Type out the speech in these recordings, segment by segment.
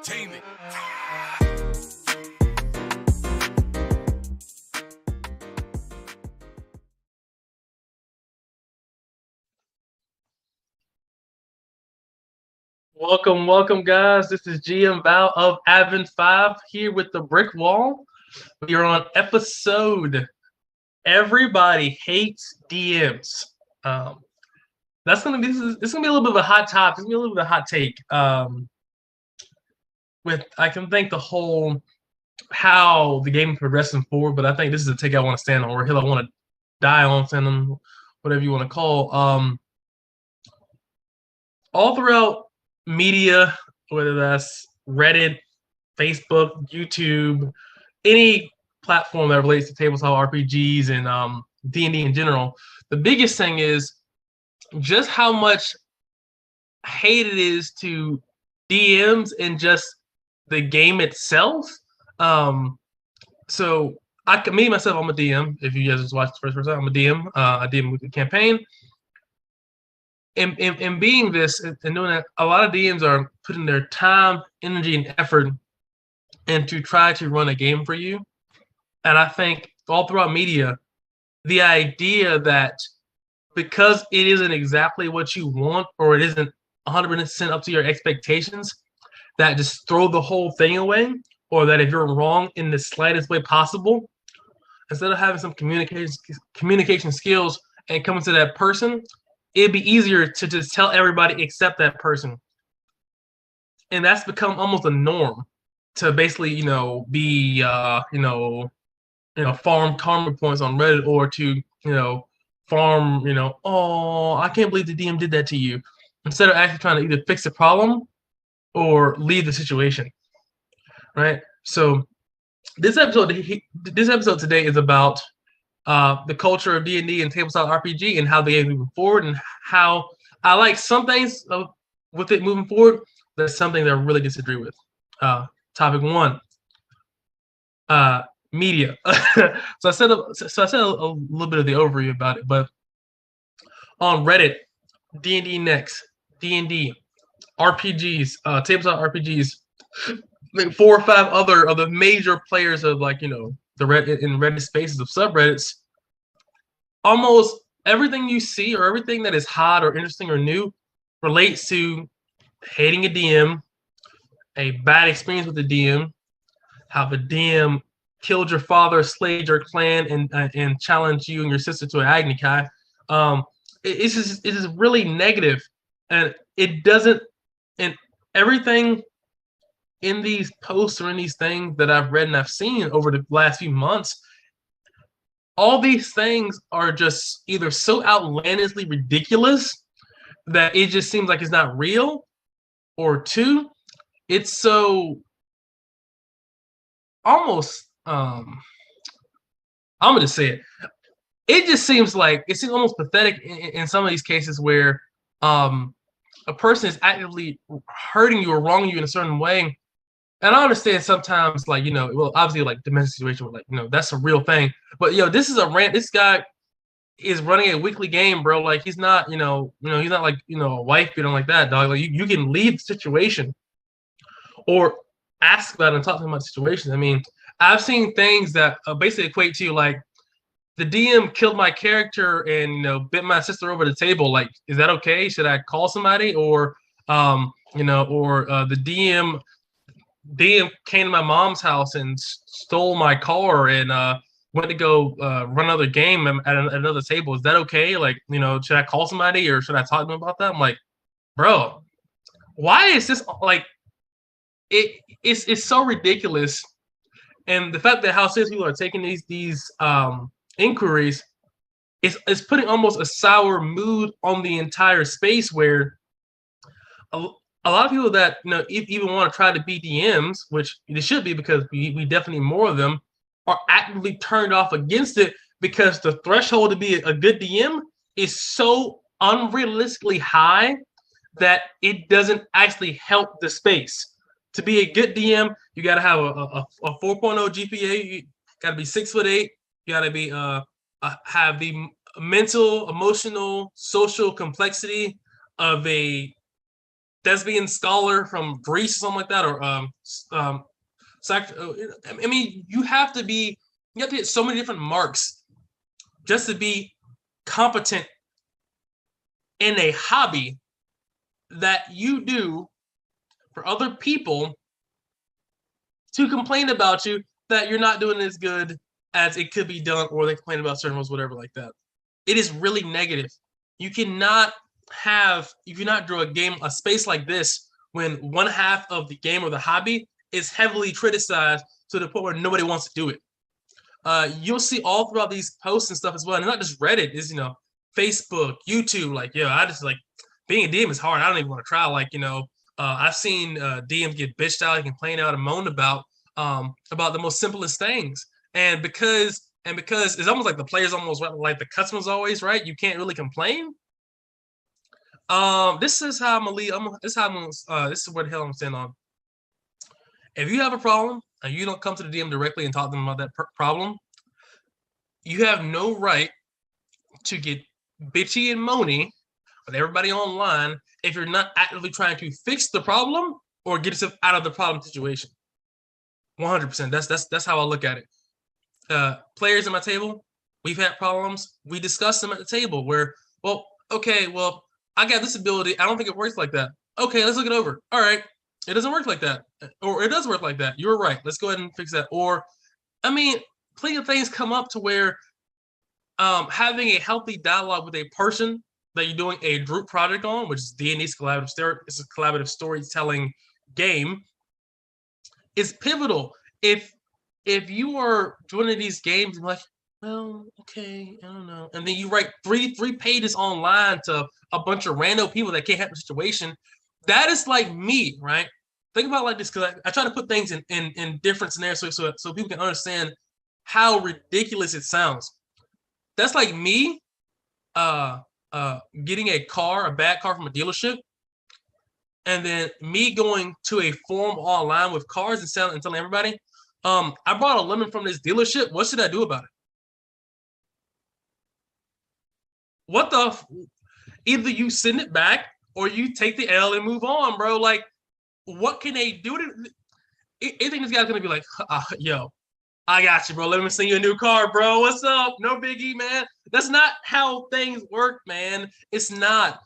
Entertainment. Welcome, guys. This is GM Val of Advent 5 here with the Brick Wall. We are on episode Everybody Hates DMs. That's gonna be this gonna be a little bit of a hot topic. It's gonna be a little bit of a hot take. With I can think the whole how the game is progressing forward, but I think this is a take I want to stand on, or hill I want to die on, stand on, whatever you want to call. All throughout media, whether that's Reddit, Facebook, YouTube, any platform that relates to tabletop RPGs and D&D in general, the biggest thing is just how much hate it is to DMs and just the game itself. So me myself, I'm a DM. If you guys just watched the first person, I'm a DM. I DM with the campaign. In being this and doing that, a lot of DMs are putting their time, energy, and effort and to try to run a game for you. And I think all throughout media, the idea that because it isn't exactly what you want or it isn't 100% up to your expectations, that just throw the whole thing away, or that if you're wrong in the slightest way possible, instead of having some communication skills and coming to that person, it'd be easier to just tell everybody except that person. And that's become almost a norm to basically, be, farm karma points on Reddit, or to, farm, oh, I can't believe the DM did that to you, instead of actually trying to either fix the problem or leave the situation, right? So this episode today is about the culture of D&D and tabletop RPG and how they are moving forward, and how I like some things with it moving forward. There's something that I really disagree with. Topic one, media. So I said a little bit of the overview about it, but on Reddit, D&D Next, D&D, RPGs, tabletop RPGs, like 4 or 5 other of the major players of, like, the Reddit spaces of subreddits, almost everything you see or everything that is hot or interesting or new relates to hating a DM, a bad experience with the DM, how the DM killed your father, slayed your clan, and challenged you and your sister to an Agni Kai. It's just really negative, and it doesn't. And everything in these posts or in these things that I've read and I've seen over the last few months, all these things are just either so outlandishly ridiculous that it just seems like it's not real, or two, it's so almost I'm gonna say it. It just seems like it seems almost pathetic in some of these cases where a person is actively hurting you or wronging you in a certain way. And I understand sometimes, like, well, obviously, like, domestic situation, like, that's a real thing. But this is a rant. This guy is running a weekly game, bro. Like, he's not, he's not like, a wife beater like that, dog. Like, you can leave the situation or ask about it and talk to him about the situation. I mean, I've seen things that basically equate to, like, the DM killed my character and bit my sister over the table. Like, is that okay? Should I call somebody? Or the DM came to my mom's house and stole my car and went to go run another game at another table. Is that okay? Like, should I call somebody or should I talk to them about that? I'm like, bro, why is this like it's so ridiculous? And the fact that how serious people are taking these inquiries is putting almost a sour mood on the entire space, where a lot of people that even want to try to be DMs, which they should be, because we definitely need more of them, are actively turned off against it, because the threshold to be a good DM is so unrealistically high that it doesn't actually help the space. To be a good DM, you got to have a 4.0 GPA. You got to be 6'8". You got to be have the mental, emotional, social complexity of a lesbian scholar from Greece or something like that, or I mean, you have to hit so many different marks just to be competent in a hobby that you do for other people to complain about you that you're not doing as good as it could be done, or they complain about certain ones, whatever like that. It is really negative. You cannot draw a space like this when one half of the game or the hobby is heavily criticized to the point where nobody wants to do it. You'll see all throughout these posts and stuff as well, and not just Reddit, is Facebook, YouTube. Like, I just like being a DM is hard. I don't even want to try. Like, I've seen DMs get bitched out and complain out and moan about the most simplest things, and because it's almost like the players almost like the customers always right. You can't really complain. This is how I'm gonna leave. This is what the hell I'm saying on. If you have a problem and you don't come to the DM directly and talk to them about that problem, you have no right to get bitchy and moany with everybody online if you're not actively trying to fix the problem or get yourself out of the problem situation. 100%. That's how I look at it. Players at my table, we've had problems. We discuss them at the table where, I got this ability. I don't think it works like that. Okay, let's look it over. All right, it doesn't work like that, or it does work like that. You're right. Let's go ahead and fix that. Or, I mean, plenty of things come up to where having a healthy dialogue with a person that you're doing a group project on, which is D&D's collaborative storytelling game, is pivotal. If you are joining these games and like, well, okay, I don't know, and then you write three pages online to a bunch of random people that can't handle the situation, that is like me, right? Think about it like this, because I try to put things in different scenarios so people can understand how ridiculous it sounds. That's like me getting a bad car from a dealership, and then me going to a forum online with cars and telling everybody, I bought a lemon from this dealership. What should I do about it? Either you send it back or you take the L and move on, bro. Like, what can they do I think this guy's gonna be like, yo, I got you, bro. Let me send you a new car, bro. What's up? No biggie, man. That's not how things work, man. It's not.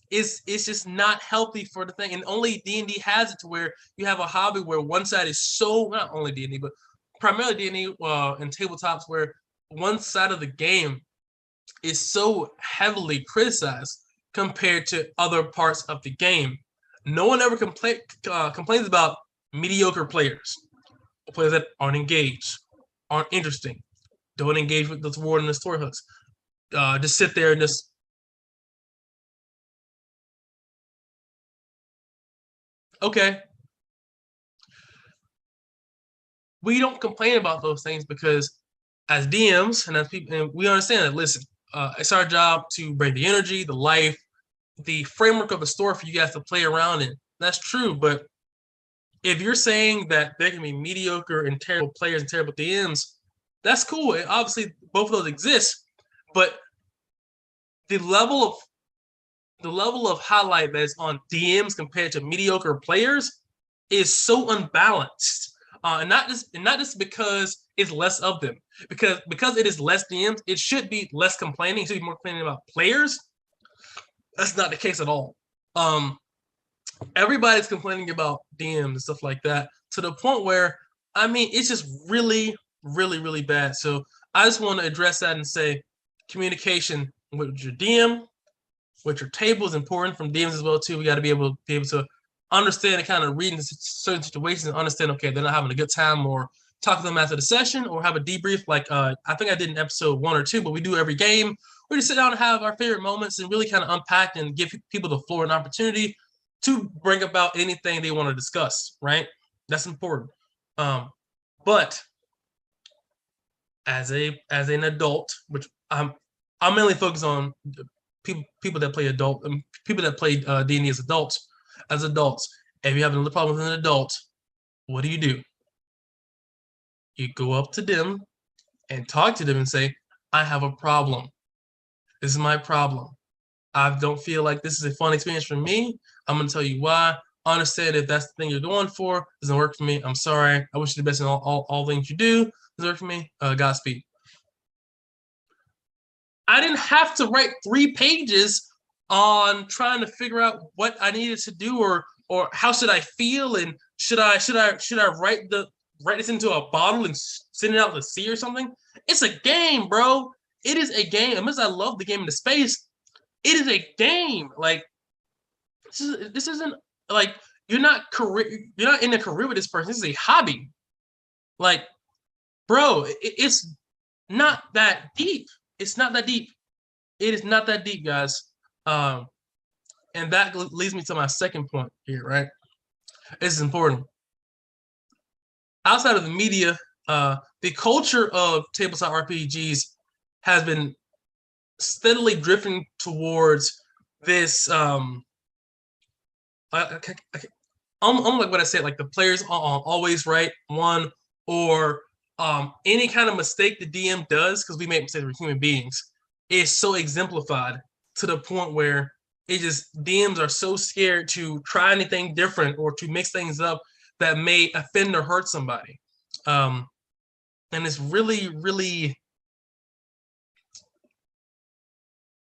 It's just not healthy for the thing. And only D&D has it to where you have a hobby where one side is so, not only D&D, but primarily D&D and tabletops, where one side of the game is so heavily criticized compared to other parts of the game. No one ever complains about mediocre players that aren't engaged, aren't interesting, don't engage with the word and the story hooks. Just sit there and just. Okay. We don't complain about those things because as DMs and as people, and we understand that, listen, it's our job to bring the energy, the life, the framework of the story for you guys to play around in. That's true, but if you're saying that there can be mediocre and terrible players and terrible DMs, that's cool. Obviously, both of those exist, but the level of highlight that is on DMs compared to mediocre players is so unbalanced, and not just because it's less of them, because it is less DMs, it should be less complaining. It should be more complaining about players. That's not the case at all. Everybody's complaining about DMs and stuff like that, to the point where, I mean, it's just really, really, really bad. So I just want to address that and say communication with your DM, with your table is important. From DMs as well too. We got to be able to understand and kind of read in certain situations and understand, okay, they're not having a good time, or talk to them after the session, or have a debrief like I think I did in episode 1 or 2, but we do every game. We just sit down and have our favorite moments and really kind of unpack and give people the floor and opportunity to bring about anything they want to discuss, right? That's important. But as an adult, which I'm mainly focused on people that play adult, people that play D&D as adults. As adults, if you have another problem with an adult, what do? You go up to them and talk to them and say, I have a problem. This is my problem. I don't feel like this is a fun experience for me. I'm gonna tell you why. Understand if that's the thing you're going for, doesn't work for me. I'm sorry. I wish you the best in all things you do. Doesn't work for me. Godspeed. I didn't have to write 3 pages on trying to figure out what I needed to do or how should I feel and should I write this into a bottle and send it out to sea or something? It's a game, bro. It is a game. As much as I love the game in the space, it is a game. Like this isn't like you're not in a career with this person. This is a hobby. Like, bro, it's not that deep. It's not that deep. It is not that deep, guys. Um, and that leads me to my second point here, right? This is important. Outside of the media, the culture of tabletop RPGs has been steadily drifting towards this. Like what I said, like the players always right one or any kind of mistake the DM does, because we make mistakes, we're human beings, is so exemplified to the point where it just DMs are so scared to try anything different or to mix things up that may offend or hurt somebody. And it's really, really,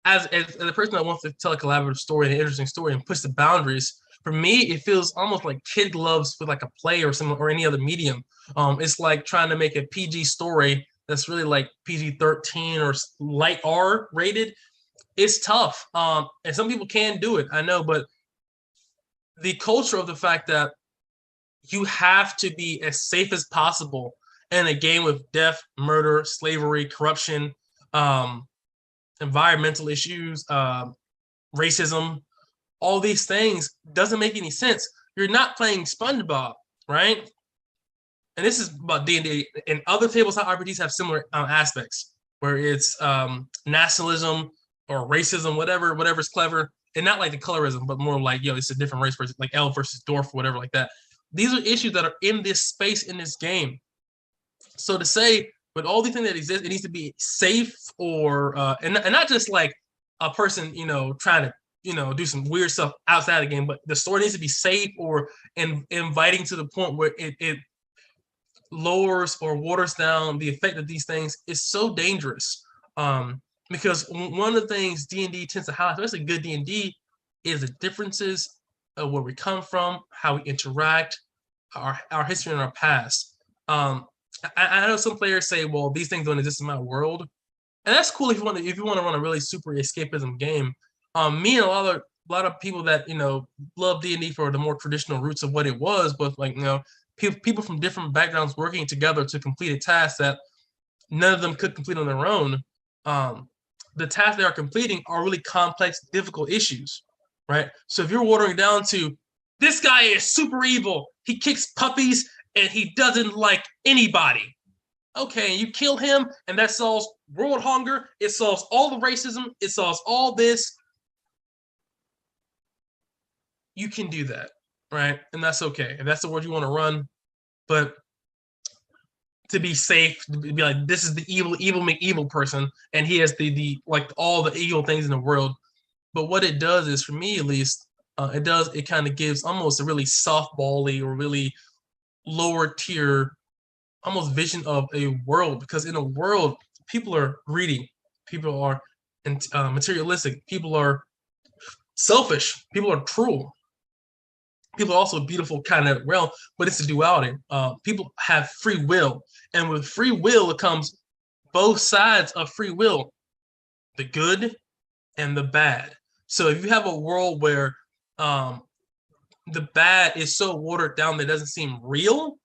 as a person that wants to tell a collaborative story, an interesting story, and push the boundaries, for me, it feels almost like kid gloves with like a play or some or any other medium. It's like trying to make a PG story that's really like PG-13 or light R rated. It's tough, and some people can do it, I know, but the culture of the fact that you have to be as safe as possible in a game with death, murder, slavery, corruption, um, environmental issues, racism, all these things doesn't make any sense. You're not playing SpongeBob, right? And this is about D&D. And other tabletop RPGs have similar aspects where it's nationalism or racism, whatever's clever, and not like the colorism, but more like, it's a different race versus like elf versus dwarf, whatever like that. These are issues that are in this space in this game. So to say, with all these things that exist, it needs to be safe or and not just like a person, trying to do some weird stuff outside the game, but the story needs to be safe or inviting to the point where it lowers or waters down the effect of these things is so dangerous. Because one of the things D&D tends to highlight, especially good D&D, is the differences of where we come from, how we interact, our history and our past. I know some players say, well, these things don't exist in my world. And that's cool if you want to run a really super escapism game. Me and a lot of people that love D&D for the more traditional roots of what it was, but like people from different backgrounds working together to complete a task that none of them could complete on their own. The tasks they are completing are really complex, difficult issues, right? So if you're watering down to this guy is super evil, he kicks puppies and he doesn't like anybody. Okay, you kill him, and that solves world hunger. It solves all the racism. It solves all this. You can do that, right? And that's okay. If that's the word you want to run, but to be safe, to be like, this is the evil McEvil person, and he has the like all the evil things in the world. But what it does is, for me at least, it kind of gives almost a really softball-y or really lower tier almost vision of a world, because in a world people are greedy, people are materialistic, people are selfish, people are cruel, people are also beautiful kind of realm, but it's a duality. People have free will, and with free will it comes both sides of free will, the good and the bad. So if you have a world where the bad is so watered down that it doesn't seem real,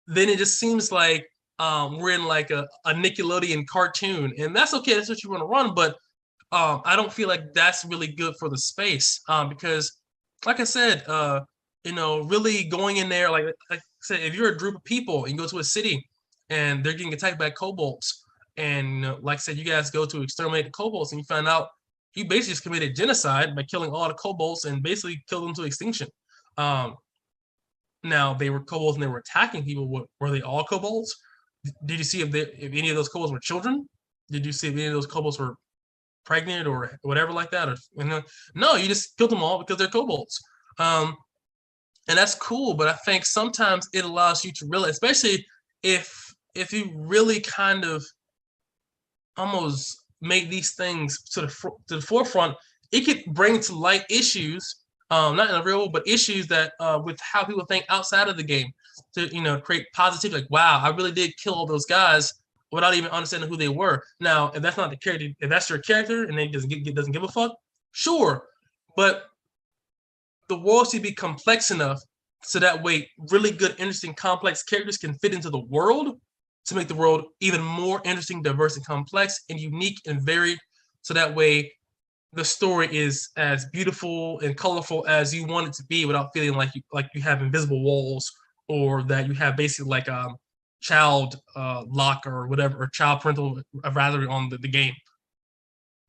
then it just seems like we're in like a Nickelodeon cartoon, and that's okay. That's what you want to run, but I don't feel like that's really good for the space, because, like I said, really going in there, like I said, if you're a group of people and you go to a city and they're getting attacked by kobolds, and like I said, you guys go to exterminate the kobolds, and you find out you basically just committed genocide by killing all the kobolds and basically killed them to extinction. Now, they were kobolds and they were attacking people. Were they all kobolds? Did you see if any of those kobolds were children? Did you see if any of those kobolds were pregnant or whatever like that, or no, you just killed them all because they're kobolds. And that's cool, but I think sometimes it allows you to realize, especially if you really kind of almost make these things to the forefront, it could bring to light issues, not in the real world, but issues that with how people think outside of the game, to create positivity. Like, wow, I really did kill all those guys without even understanding who they were. Now, if that's not the character, if that's your character and they doesn't give a fuck, sure, but the world should be complex enough so that way really good, interesting, complex characters can fit into the world to make the world even more interesting, diverse, and complex, and unique and varied. So that way the story is as beautiful and colorful as you want it to be without feeling like you have invisible walls, or that you have basically like child lock or whatever, or child parental rather on the game.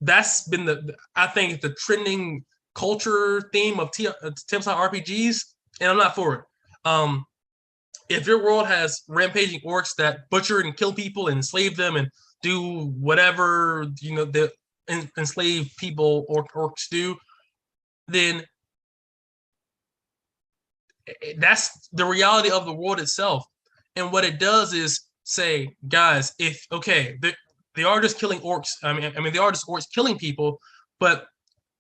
That's been I think the trending culture theme of tabletop RPGs, and I'm not for it. If your world has rampaging orcs that butcher and kill people and enslave them and do whatever the enslaved people or orcs do, then that's the reality of the world itself. And what it does is say, guys, if okay, they are just killing orcs. I mean, they are just orcs killing people, but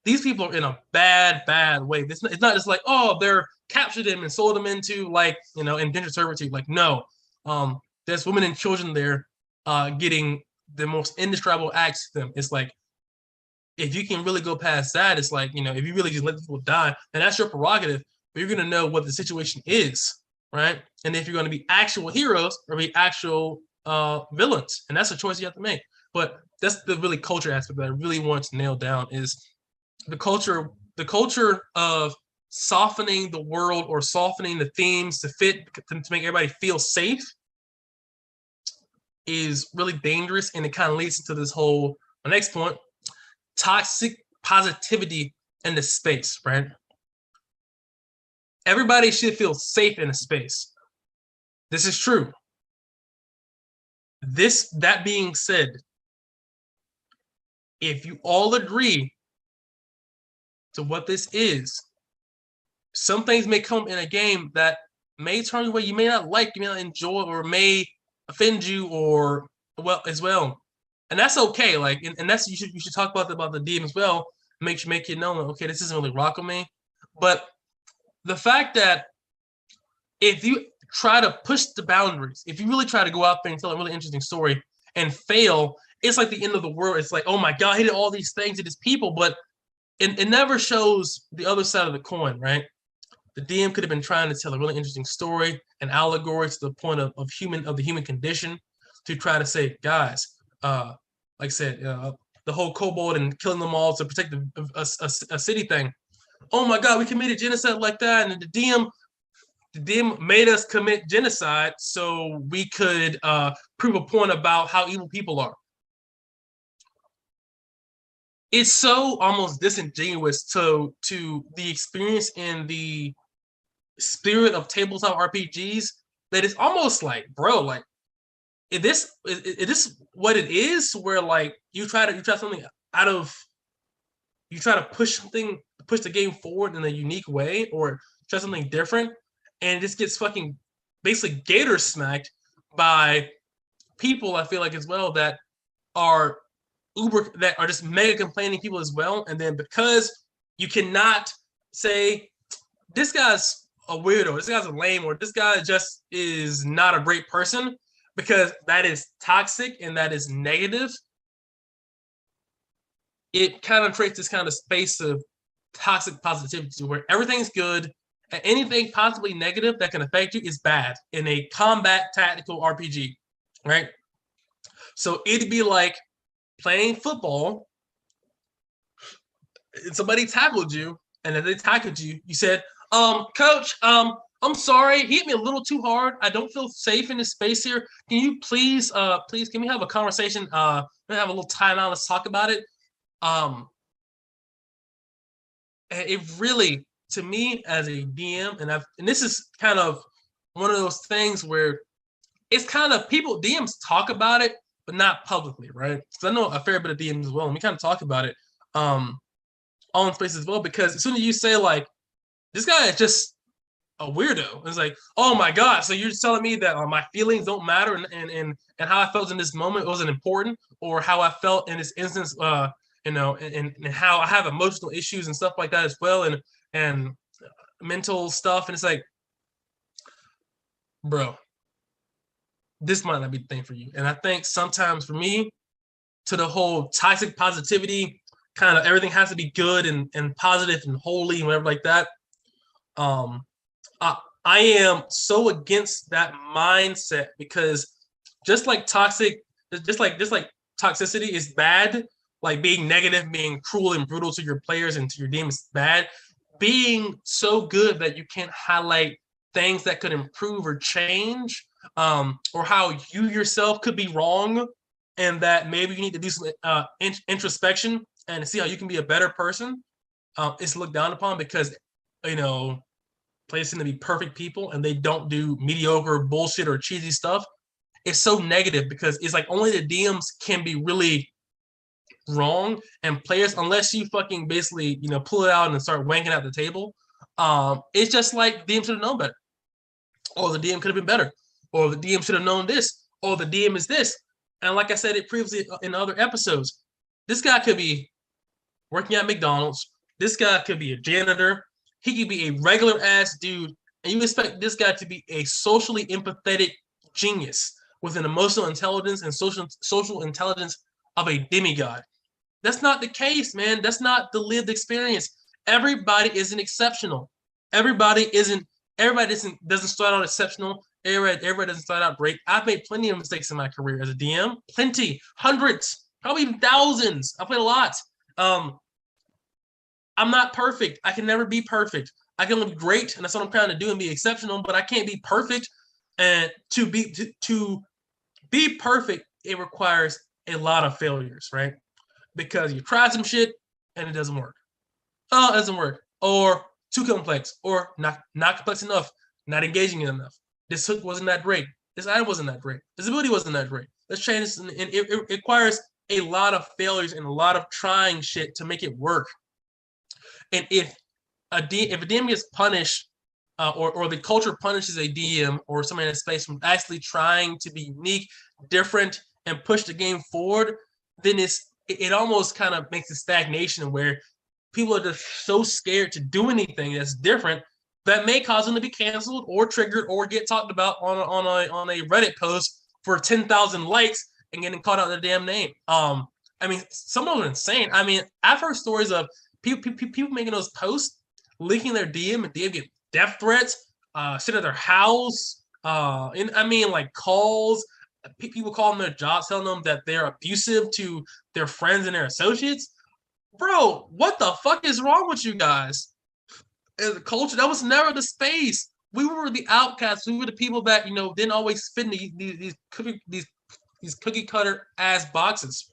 these people are in a bad way. It's not just like, oh, they're captured them and sold them into like indentured servitude. Like, no, there's women and children there getting the most indescribable acts to them. It's like, if you can really go past that, it's like, if you really just let people die, then that's your prerogative. But you're gonna know what the situation is, right? And if you're gonna be actual heroes or be actual villains, and that's a choice you have to make. But that's the really culture aspect that I really want to nail down is the culture of softening the world or softening the themes to fit to make everybody feel safe is really dangerous, and it kind of leads to this whole next point: toxic positivity in the space, right? Everybody should feel safe in a space. This is true. That being said, if you all agree to what this is, some things may come in a game that may turn you away, you may not like, you may not enjoy, or may offend you, or as well. And that's okay. Like, and that's you should talk about the DM as well. Make you know, okay, this isn't really rocking me. But the fact that if you try to push the boundaries, if you really try to go out there and tell a really interesting story and fail, it's like the end of the world. It's like, oh my God, he did all these things to these people, but it never shows the other side of the coin, right? The DM could have been trying to tell a really interesting story, an allegory to the point of the human condition, to try to say, guys, like I said, the whole kobold and killing them all to protect a city thing. Oh my God, we committed genocide like that, and the DM made us commit genocide so we could prove a point about how evil people are. It's so almost disingenuous to the experience in the spirit of tabletop RPGs that it's almost like, bro, like, is this what it is? Where like you try something out of, you try to push the game forward in a unique way, or try something different, and it just gets fucking basically gator smacked by people, I feel like, as well, that are just mega complaining people as well. And then because you cannot say this guy's a weirdo, this guy's a lame, or this guy just is not a great person, because that is toxic and that is negative, it kind of creates this kind of space of toxic positivity where everything's good and anything possibly negative that can affect you is bad in a combat tactical RPG, right? So it'd be like playing football and somebody tackled you, and if they tackled you, you said, coach, I'm sorry, he hit me a little too hard. I don't feel safe in this space here. Can you please can we have a conversation? Have a little timeout. Let's talk about it. It really, to me as a DM, and this is kind of one of those things where it's kind of DMs talk about it, but not publicly, right? Because I know a fair bit of DMs as well, and we kind of talk about it on space as well. Because as soon as you say like this guy is just a weirdo, it's like, oh my god, so you're just telling me that my feelings don't matter, and how I felt in this moment wasn't important, or how I felt in this instance, and how I have emotional issues and stuff like that as well, and mental stuff, and it's like, bro, this might not be the thing for you. And I think sometimes for me, to the whole toxic positivity, kind of everything has to be good and positive and holy and whatever like that. I am so against that mindset, because just like just like toxicity is bad, like being negative, being cruel and brutal to your players and to your team is bad. Being so good that you can't highlight things that could improve or change, or how you yourself could be wrong, and that maybe you need to do some introspection and see how you can be a better person, is looked down upon, because you know players tend to be perfect people and they don't do mediocre bullshit or cheesy stuff. It's so negative because it's like only the DMs can be really wrong, and players, unless you fucking basically pull it out and start wanking at the table, it's just like DM should have known better, or the DM could have been better, or the DM should have known this, or the DM is this. And like I said it previously in other episodes, this guy could be working at McDonald's, this guy could be a janitor, he could be a regular ass dude, and you expect this guy to be a socially empathetic genius with an emotional intelligence and social intelligence of a demigod. That's not the case, man. That's not the lived experience. Everybody isn't exceptional. Everybody doesn't start out exceptional. Everybody doesn't start out great. I've made plenty of mistakes in my career as a DM. Plenty. Hundreds. Probably even thousands. I played a lot. I'm not perfect. I can never be perfect. I can only be great, and that's what I'm trying to do and be exceptional, but I can't be perfect. And to be perfect, it requires a lot of failures, right? Because you try some shit and it doesn't work. Oh, it doesn't work. Or too complex, or not complex enough, not engaging enough. This hook wasn't that great. This item wasn't that great. This ability wasn't that great. Let's change this. And it requires a lot of failures and a lot of trying shit to make it work. And if a DM gets punished, or the culture punishes a DM or somebody in a space from actually trying to be unique, different, and push the game forward, then it almost kind of makes a stagnation where people are just so scared to do anything that's different that may cause them to be canceled or triggered or get talked about on a Reddit post for 10,000 likes and getting called out their damn name. I mean, some of them are insane. I mean, I've heard stories of people making those posts, leaking their DM, and DM get death threats, sit at their house, like calls. People calling their jobs, telling them that they're abusive to their friends and their associates. Bro, what the fuck is wrong with you guys? As a culture, that was never the space. We were the outcasts. We were the people that didn't always fit in these cookie cutter ass boxes.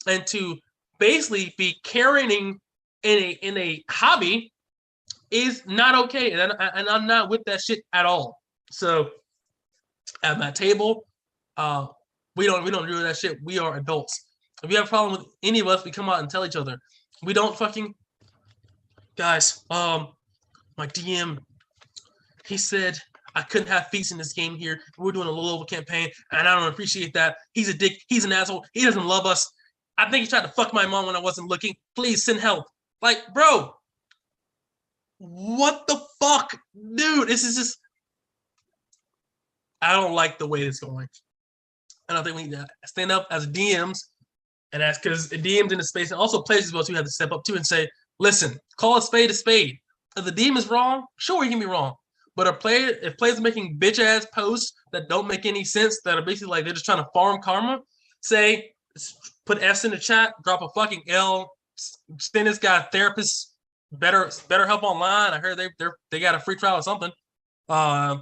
And to basically be carrying in a hobby is not okay, and I'm not with that shit at all. So at my table, we don't do that shit. We are adults. If you have a problem with any of us, we come out and tell each other. We don't fucking guys. My DM, he said I couldn't have feats in this game here. We're doing a low-level campaign, and I don't appreciate that. He's a dick. He's an asshole. He doesn't love us. I think he tried to fuck my mom when I wasn't looking. Please send help. Like, bro, what the fuck? Dude, this is just... I don't like the way it's going. I don't think we need to stand up as DMs, and that's because DMs in the space, and also players as well too, have to step up too and say, listen, call a spade a spade. If the DM is wrong, sure, he can be wrong. But if players are making bitch ass posts that don't make any sense, that are basically like they're just trying to farm karma, say, put S in the chat, drop a fucking L, send this guy a therapist, better help online. I heard they got a free trial or something.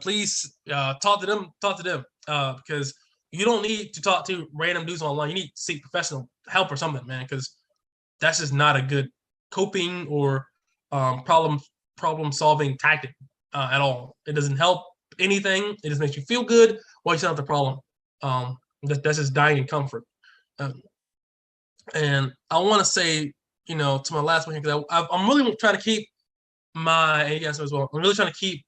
Please talk to them because you don't need to talk to random dudes online. You need to seek professional help or something, man, because that's just not a good coping or problem solving tactic at all. It doesn't help anything. It just makes you feel good while you still have the problem. That's just dying in comfort. And I want to say, to my last one here, because I'm really trying to keep you guys as well. I'm really trying to keep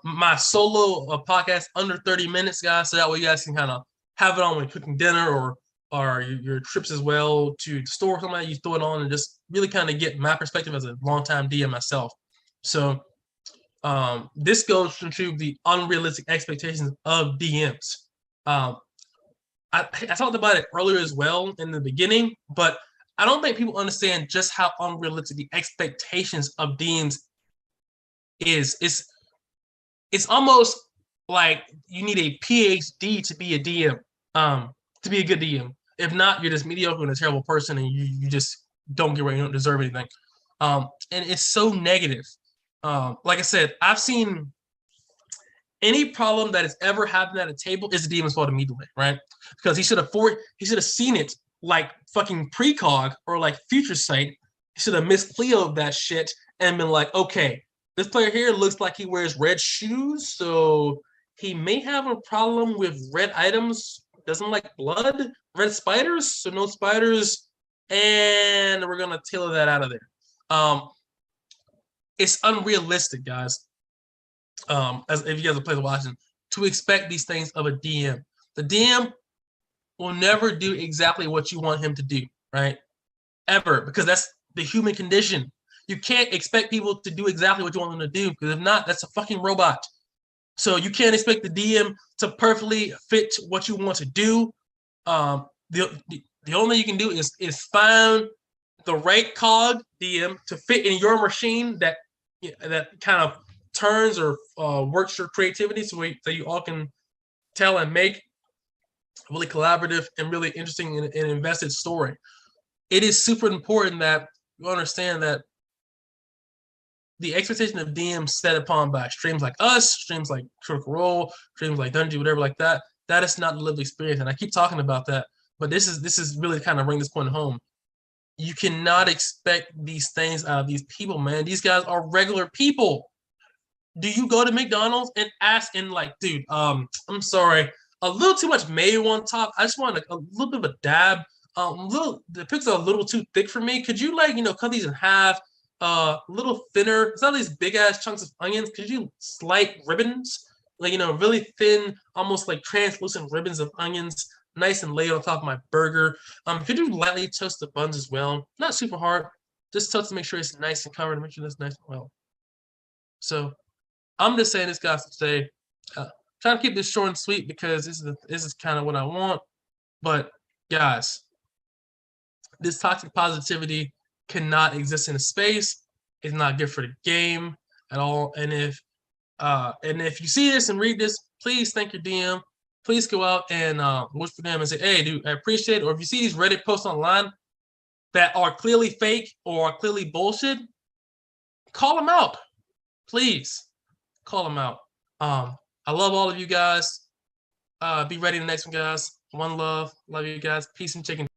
my solo podcast under 30 minutes, guys, so that way you guys can kind of have it on when cooking dinner or your trips as well to the store or something like that. You throw it on and just really kind of get my perspective as a longtime DM myself. So this goes into the unrealistic expectations of DMs. I talked about it earlier as well in the beginning, but I don't think people understand just how unrealistic the expectations of DMs is. It's almost like you need a PhD to be a DM, to be a good DM. If not, you're just mediocre and a terrible person, and you just don't get where you don't deserve anything. And it's so negative. Like I said, I've seen any problem that has ever happened at a table is the DM's fault immediately, right? Because he should have seen it like fucking precog or like future sight. He should have missed Cleo of that shit and been like, okay, this player here looks like he wears red shoes, so he may have a problem with red items. Doesn't like blood, red spiders, so no spiders, and we're gonna tailor that out of there. It's unrealistic, guys. As if you guys are playing watching, to expect these things of a DM. The DM will never do exactly what you want him to do, right? Ever, because that's the human condition. You can't expect people to do exactly what you want them to do, because if not, that's a fucking robot. So you can't expect the DM to perfectly fit what you want to do. The only thing you can do is find the right cog DM to fit in your machine that kind of turns or works your creativity so you all can tell and make a really collaborative and really interesting and invested story. It is super important that you understand that the expectation of DMs set upon by streams like us, streams like Critical Role, streams like Dungeon, whatever like that, that is not the lived experience. And I keep talking about that, but this is really kind of bring this point home. You cannot expect these things out of these people, man. These guys are regular people. Do you go to McDonald's and ask and like, dude, I'm sorry, a little too much mayo on top. I just want a little bit of a dab. The pickles are a little too thick for me. Could you cut these in half? A little thinner. It's not these big ass chunks of onions. Could you slice ribbons, really thin, almost like translucent ribbons of onions, nice and laid on top of my burger. Could you lightly toast the buns as well? Not super hard. Just toast to make sure it's nice and covered. Make sure that's nice and well. So I'm just saying this, guys, to say, trying to keep this short and sweet because this is kind of what I want. But guys, this toxic positivity cannot exist in a space. It's not good for the game at all. And if you see this and read this, please thank your DM. Please go out and look for them and say, hey, dude, I appreciate it. Or if you see these Reddit posts online that are clearly fake or are clearly bullshit, call them out. Please call them out. I love all of you guys. Be ready the next one, guys. One love. Love you guys. Peace and chicken.